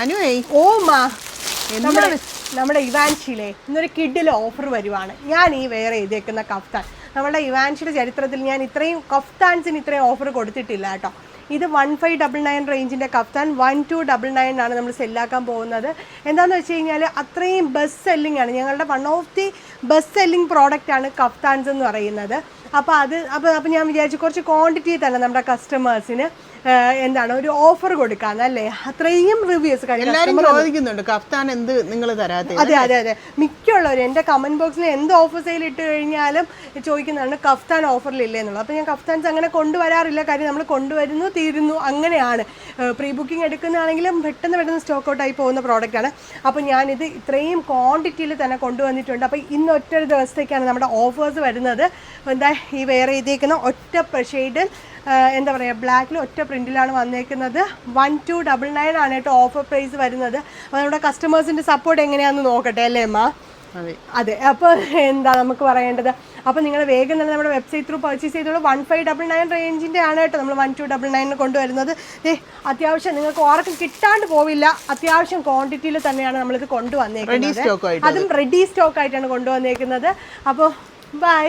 അനുവേ ഓ മാ നമ്മുടെ ഇവാൻഷിയിലെ ഇന്നൊരു കിഡിലെ ഓഫർ വരുവാണ്. ഞാൻ ഈ വേറെ എഴുതിയേക്കുന്ന കഫ്താൻ, നമ്മുടെ ഇവാൻഷിയുടെ ചരിത്രത്തിൽ ഞാൻ ഇത്രയും കഫ്താൻസിന് ഇത്രയും ഓഫർ കൊടുത്തിട്ടില്ല കേട്ടോ. ഇത് 1599 റേഞ്ചിൻ്റെ കഫ്താൻ 1299 ആണ് നമ്മൾ സെല്ലാക്കാൻ പോകുന്നത്. എന്താണെന്ന് വെച്ച് കഴിഞ്ഞാൽ അത്രയും ബെസ്റ്റ് സെല്ലിംഗ് ആണ്, ഞങ്ങളുടെ one of the best selling product ആണ് കഫ്താൻസ് എന്ന് പറയുന്നത്. അപ്പോൾ ഞാൻ വിചാരിച്ചു കുറച്ച് ക്വാണ്ടിറ്റി തന്നെ നമ്മുടെ കസ്റ്റമേഴ്സിന് എന്താണ് ഒരു ഓഫർ കൊടുക്കാന്നല്ലേ. അത്രയും റിവ്യൂസ് ചോദിക്കുന്നുണ്ട് കഫ്താൻ എന്ത് നിങ്ങൾ തരാതെ. അതെ മിക്കുള്ളവർ എൻ്റെ കമന്റ് ബോക്സിൽ എന്ത് ഓഫർ സെയിൽ ഇട്ട് കഴിഞ്ഞാലും ചോദിക്കുന്നതാണ് കഫ്താൻ ഓഫറിലില്ലേ എന്നുള്ളത്. അപ്പോൾ ഞാൻ കഫ്താൻസ് അങ്ങനെ കൊണ്ടുവരാറില്ല, കാര്യം നമ്മൾ കൊണ്ടുവരുന്നു തീരുന്നു അങ്ങനെയാണ്. പ്രീ ബുക്കിംഗ് എടുക്കുന്നതാണെങ്കിലും പെട്ടെന്ന് സ്റ്റോക്ക് ഔട്ട് ആയി പോകുന്ന പ്രോഡക്റ്റാണ്. അപ്പോൾ ഞാനിത് ഇത്രയും ക്വാണ്ടിറ്റിയിൽ തന്നെ കൊണ്ടുവന്നിട്ടുണ്ട്. അപ്പോൾ ഇന്ന് ഒറ്റ ദിവസത്തേക്കാണ് നമ്മുടെ ഓഫേഴ്സ് വരുന്നത്. എന്താ ഈ വേറെ ചെയ്തേക്കുന്ന ഒറ്റ ഷെയ്ഡിൽ എന്താ പറയുക ബ്ലാക്കിൽ ഒറ്റ പ്രിൻറ്റിലാണ് വന്നേക്കുന്നത്. 1299 ആണ് കേട്ടോ ഓഫർ പ്രൈസ് വരുന്നത്. അപ്പോൾ നമ്മുടെ കസ്റ്റമേഴ്സിൻ്റെ സപ്പോർട്ട് എങ്ങനെയാണെന്ന് നോക്കട്ടെ അല്ലേ അമ്മ? അതെ. അപ്പോൾ എന്താ നമുക്ക് പറയേണ്ടത്, അപ്പോൾ നിങ്ങൾ വേഗം തന്നെ നമ്മുടെ വെബ്സൈറ്റ് ത്രൂ പർച്ചേസ് ചെയ്തോളൂ. 1599 റേഞ്ചിൻ്റെ ആണ് കേട്ടോ നമ്മൾ 1299 കൊണ്ടുവരുന്നത്. അത്യാവശ്യം നിങ്ങൾക്ക് ആർക്കും കിട്ടാണ്ട് പോവില്ല, അത്യാവശ്യം ക്വാണ്ടിറ്റിയിൽ തന്നെയാണ് നമ്മളിത് കൊണ്ടുവന്നേക്കുന്നത്. അതും റെഡി സ്റ്റോക്ക് ആയിട്ടാണ് കൊണ്ടുവന്നേക്കുന്നത്. അപ്പോൾ ബൈ.